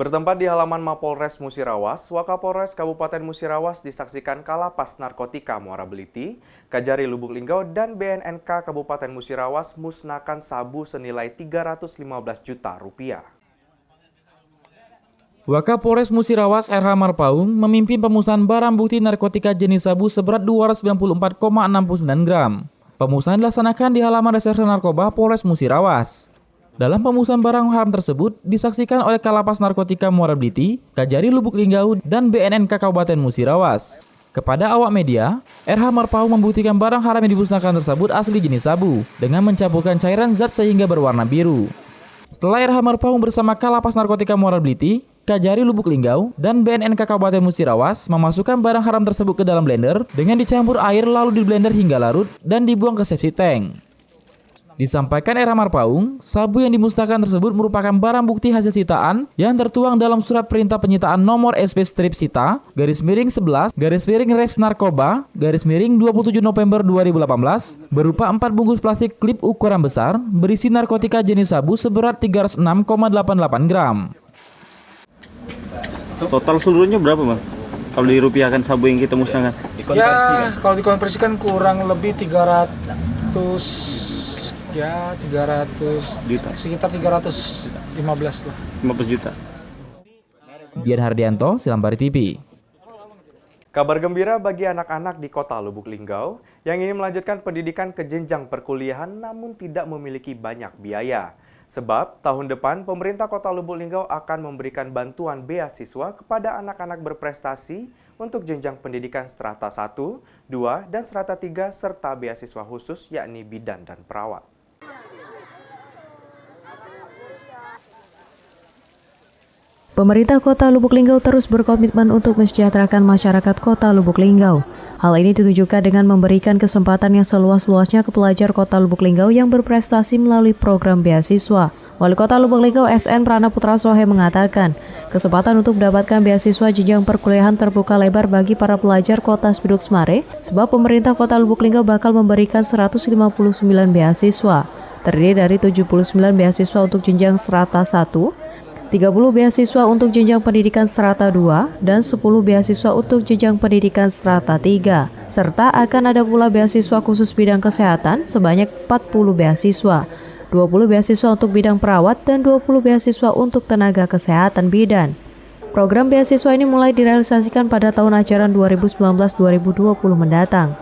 Bertempat di halaman Mapolres Musirawas, Wakapolres Kabupaten Musirawas disaksikan Kalapas Narkotika Muara Beliti, Kajari Lubuk Linggau, dan BNNK Kabupaten Musirawas musnahkan sabu senilai 315 juta rupiah. Wakapolres Musirawas RH Marpaung memimpin pemusnahan barang bukti narkotika jenis sabu seberat 294,69 gram. Pemusnahan dilaksanakan di halaman Reserse Narkoba Polres Musirawas. Dalam pemusnahan barang haram tersebut disaksikan oleh Kalapas Narkotika Muara Beliti, Kajari Lubuk Linggau, dan BNNK Kabupaten Musirawas. Kepada awak media, RH Marpaung membuktikan barang haram yang dimusnahkan tersebut asli jenis sabu dengan mencampurkan cairan zat sehingga berwarna biru. Setelah RH Marpaung bersama Kalapas Narkotika Muara Beliti, Kajari Lubuk Linggau, dan BNNK Kabupaten Musirawas memasukkan barang haram tersebut ke dalam blender dengan dicampur air lalu diblender hingga larut dan dibuang ke septic tank. Disampaikan RH Marpaung, sabu yang dimusnahkan tersebut merupakan barang bukti hasil sitaan yang tertuang dalam surat perintah penyitaan nomor SP strip sita /11 Res Narkoba /27 November 2018 berupa 4 bungkus plastik klip ukuran besar berisi narkotika jenis sabu seberat 306,88 gram. Total seluruhnya berapa, Bang? Kalau dirupiahkan sabu yang kita musnahkan? Ya, kalau dikonversikan kurang lebih 300 juta, sekitar 315 lah. 15 juta. Dian Hardianto, Silambari TV. Kabar gembira bagi anak-anak di Kota Lubuk Linggau yang ingin melanjutkan pendidikan ke jenjang perkuliahan namun tidak memiliki banyak biaya. Sebab tahun depan pemerintah Kota Lubuk Linggau akan memberikan bantuan beasiswa kepada anak-anak berprestasi untuk jenjang pendidikan strata 1, 2, dan strata 3 serta beasiswa khusus yakni bidan dan perawat. Pemerintah Kota Lubuk Linggau terus berkomitmen untuk mensejahterakan masyarakat Kota Lubuk Linggau. Hal ini ditujukan dengan memberikan kesempatan yang seluas-luasnya ke pelajar Kota Lubuk Linggau yang berprestasi melalui program beasiswa. Wali Kota Lubuk Linggau SN Prana Putra Sohe mengatakan, kesempatan untuk mendapatkan beasiswa jenjang perkuliahan terbuka lebar bagi para pelajar Kota Spiduk Semare, sebab pemerintah Kota Lubuk Linggau bakal memberikan 159 beasiswa, terdiri dari 79 beasiswa untuk jenjang strata 1, 30 beasiswa untuk jenjang pendidikan strata 2, dan 10 beasiswa untuk jenjang pendidikan strata 3. Serta akan ada pula beasiswa khusus bidang kesehatan sebanyak 40 beasiswa, 20 beasiswa untuk bidang perawat, dan 20 beasiswa untuk tenaga kesehatan bidan. Program beasiswa ini mulai direalisasikan pada tahun ajaran 2019-2020 mendatang.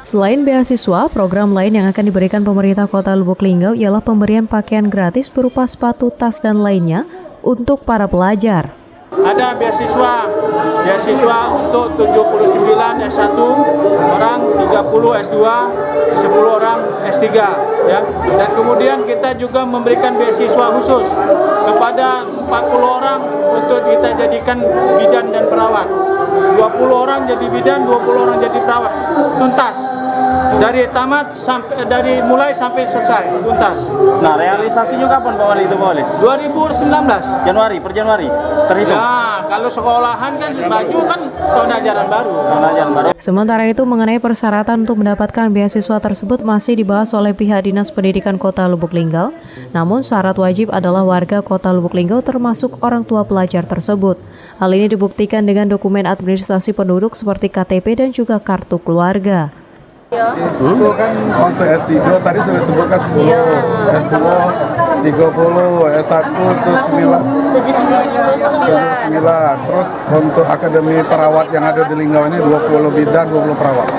Selain beasiswa, program lain yang akan diberikan pemerintah Kota Lubuk Linggau ialah pemberian pakaian gratis berupa sepatu, tas, dan lainnya untuk para pelajar. Ada beasiswa untuk 79 S1 orang, 30 S2, 10 orang S3 ya. Dan kemudian kita juga memberikan beasiswa khusus kepada 40 orang untuk kita jadikan bidan dan perawat. 20 orang jadi bidan, 20 orang jadi perawat. Tuntas. Dari tamat dari mulai sampai selesai tuntas. Nah, realisasinya kapan Pak Wali itu, Pak Wali? 2019 Januari, per Januari terhitung. Ya, kalau sekolahan kan baju kan tahun ajaran baru. Sementara itu, mengenai persyaratan untuk mendapatkan beasiswa tersebut masih dibahas oleh pihak Dinas Pendidikan Kota Lubuk Linggau. Namun syarat wajib adalah warga Kota Lubuk Linggau termasuk orang tua pelajar tersebut. Hal ini dibuktikan dengan dokumen administrasi penduduk seperti KTP dan juga kartu keluarga. Itu kan untuk S3 tadi sudah disebutkan 10, S2 30, S1 terus 79. Terus untuk akademi perawat yang ada di Linggau ini 20 bidan, 20 perawat.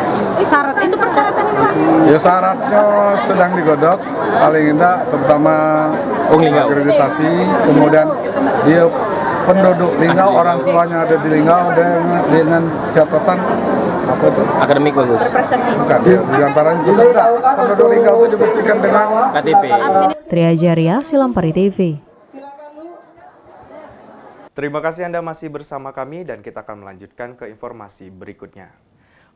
Syarat itu persyaratannya Pak? Ya syaratnya sedang digodok, paling tidak terutama akreditasi, kemudian dia penduduk Linggau, orang tuanya ada di Linggau dengan catatan apa itu? Akademik bagus. Berprestasi. Bukan, di antaranya juga enggak. Penduduk Linggau itu dibuktikan dengan KTP. Tria Jaria, Silambari TV. Terima kasih Anda masih bersama kami dan kita akan melanjutkan ke informasi berikutnya.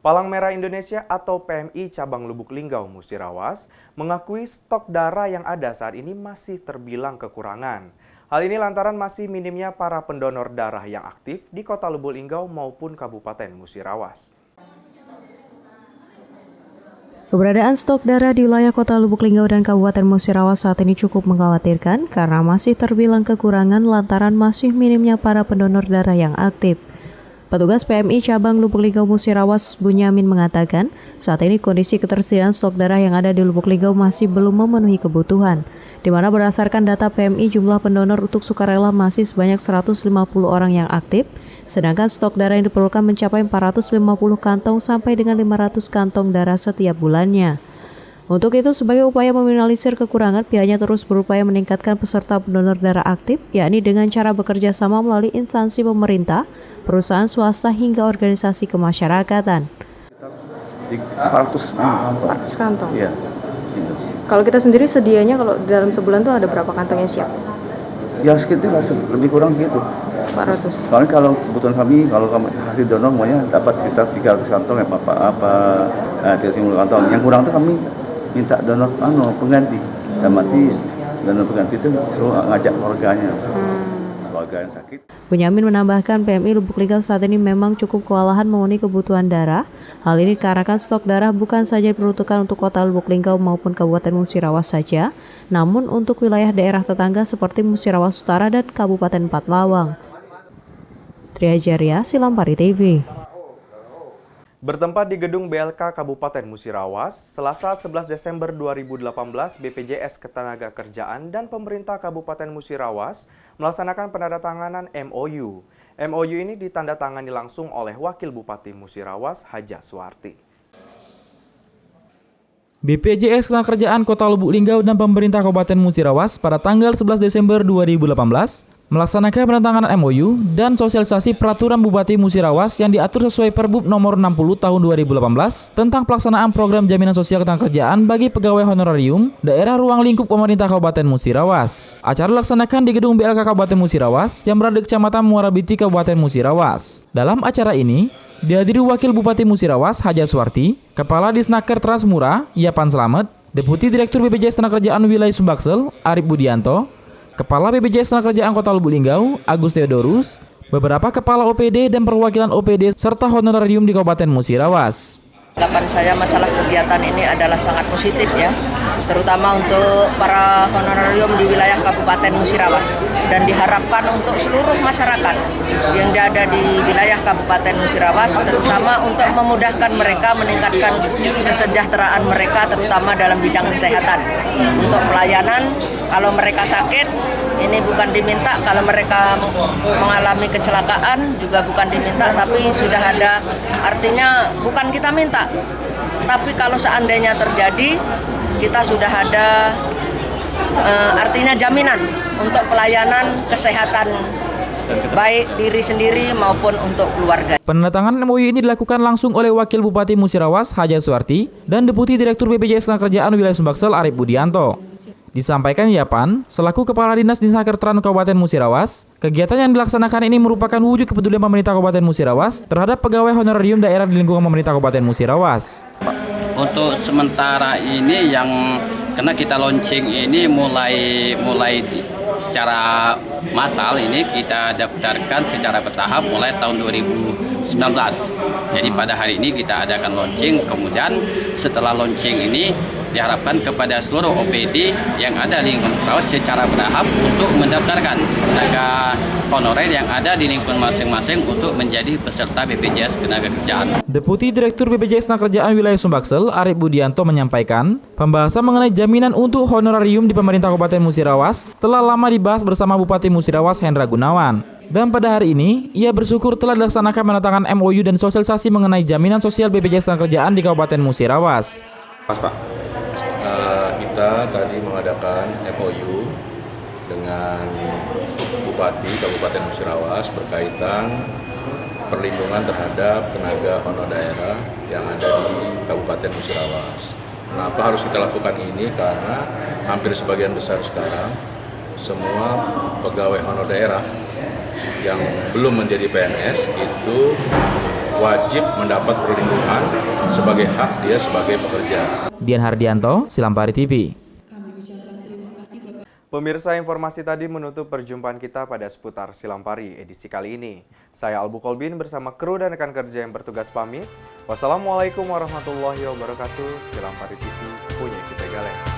Palang Merah Indonesia atau PMI Cabang Lubuk Linggau Musirawas mengakui stok darah yang ada saat ini masih terbilang kekurangan. Hal ini lantaran masih minimnya para pendonor darah yang aktif di Kota Lubuk Linggau maupun Kabupaten Musirawas. Keberadaan stok darah di wilayah Kota Lubuk Linggau dan Kabupaten Musirawas saat ini cukup mengkhawatirkan karena masih terbilang kekurangan lantaran masih minimnya para pendonor darah yang aktif. Petugas PMI Cabang Lubuk Linggau Musirawas Bunyamin mengatakan, saat ini kondisi ketersediaan stok darah yang ada di Lubuk Linggau masih belum memenuhi kebutuhan, di mana berdasarkan data PMI jumlah pendonor untuk sukarela masih sebanyak 150 orang yang aktif, sedangkan stok darah yang diperlukan mencapai 450 kantong sampai dengan 500 kantong darah setiap bulannya. Untuk itu, sebagai upaya meminimalisir kekurangan, pihaknya terus berupaya meningkatkan peserta pendonor darah aktif, yakni dengan cara bekerja sama melalui instansi pemerintah, perusahaan swasta hingga organisasi kemasyarakatan. 400 kantong. Iya. Gitu. Kalau kita sendiri sedianya kalau dalam sebulan tuh ada berapa kantong yang siap? Ya sekitar lebih kurang gitu. 400. Soalnya kalau kebutuhan kami, kalau hasil donor semuanya dapat sekitar 300 kantong ya 350 kantong. Yang kurang tuh kami minta donor pengganti. Dan mati donor pengganti itu suruh ngajak keluarganya. Keluarga yang sakit. Bunyamin menambahkan PMI Lubuk Linggau saat ini memang cukup kewalahan memenuhi kebutuhan darah. Hal ini karena stok darah bukan saja diperuntukkan untuk Kota Lubuk Linggau maupun Kabupaten Musirawas saja, namun untuk wilayah daerah tetangga seperti Musirawas Utara dan Kabupaten Patlawang. Triajaria, Silampari TV. Bertempat di gedung BLK Kabupaten Musirawas, Selasa 11 Desember 2018, BPJS Ketenagakerjaan dan pemerintah Kabupaten Musirawas melaksanakan penandatanganan MOU. MOU ini ditandatangani langsung oleh Wakil Bupati Musirawas, Haja Suwarti. BPJS Ketenagakerjaan Kota Lubuk Linggau dan pemerintah Kabupaten Musirawas pada tanggal 11 Desember 2018 melaksanakan penandatanganan MOU dan sosialisasi peraturan Bupati Musirawas yang diatur sesuai Perbub nomor 60 tahun 2018 tentang pelaksanaan program jaminan sosial ketenagakerjaan bagi pegawai honorarium daerah ruang lingkup pemerintah Kabupaten Musirawas. Acara dilaksanakan di gedung BLK Kabupaten Musirawas yang berada di Kecamatan Muara Biti, Kabupaten Musirawas. Dalam acara ini dihadiri Wakil Bupati Musirawas Haja Suwarti, Kepala Disnaker Transmura Yapan Slamet, Deputi Direktur BPJS Ketenagakerjaan Wilayah Sumbaksel Arif Budianto, Kepala BPJS Ketenagakerjaan Kota Lubuk Linggau Agus Theodorus, beberapa kepala OPD dan perwakilan OPD serta honorarium di Kabupaten Musirawas. Tanggapan saya masalah kegiatan ini adalah sangat positif ya, terutama untuk para honorarium di wilayah Kabupaten Musirawas, dan diharapkan untuk seluruh masyarakat yang ada di wilayah Kabupaten Musirawas, terutama untuk memudahkan mereka, meningkatkan kesejahteraan mereka, terutama dalam bidang kesehatan. Untuk pelayanan, kalau mereka sakit, ini bukan diminta, kalau mereka mengalami kecelakaan juga bukan diminta, tapi sudah ada, artinya bukan kita minta, tapi kalau seandainya terjadi, kita sudah ada artinya jaminan untuk pelayanan kesehatan baik diri sendiri maupun untuk keluarga. Penandatanganan MOU ini dilakukan langsung oleh Wakil Bupati Musirawas Haja Suwarti dan Deputi Direktur BPJS Ketenagakerjaan Wilayah Sumbaksel Arif Budianto. Disampaikan Yapan, selaku Kepala Dinas Disnaker Trans Kabupaten Musirawas, kegiatan yang dilaksanakan ini merupakan wujud kepedulian pemerintah Kabupaten Musirawas terhadap pegawai honorarium daerah di lingkungan pemerintah Kabupaten Musirawas. Untuk sementara ini yang karena kita launching ini mulai secara massal, ini kita daftarkan secara bertahap mulai tahun 2019. Jadi pada hari ini kita adakan launching, kemudian setelah launching ini diharapkan kepada seluruh OPD yang ada di lingkungan Musirawas secara bertahap untuk mendaftarkan tenaga honorer yang ada di lingkungan masing-masing untuk menjadi peserta BPJS Ketenagakerjaan. Deputi Direktur BPJS Ketenagakerjaan Wilayah Sumbaksel Arif Budianto menyampaikan, pembahasan mengenai jaminan untuk honorarium di pemerintah Kabupaten Musirawas telah lama dibahas bersama Bupati Musirawas Hendra Gunawan. Dan pada hari ini, ia bersyukur telah dilaksanakan penandatanganan MOU dan sosialisasi mengenai jaminan sosial BPJS Ketenagakerjaan di Kabupaten Musirawas. Mas Pak, kita tadi mengadakan MOU dengan Bupati Kabupaten Musirawas berkaitan perlindungan terhadap tenaga honor daerah yang ada di Kabupaten Musirawas. Kenapa harus kita lakukan ini? Karena hampir sebagian besar sekarang semua pegawai honor daerah yang belum menjadi PNS itu wajib mendapat perlindungan sebagai hak dia sebagai pekerja. Dian Hardianto, Silampari TV. Pemirsa, informasi tadi menutup perjumpaan kita pada seputar Silampari edisi kali ini. Saya Albu Kolbin bersama kru dan rekan kerja yang bertugas pamit. Wassalamualaikum warahmatullahi wabarakatuh. Silampari TV punya kita galeng.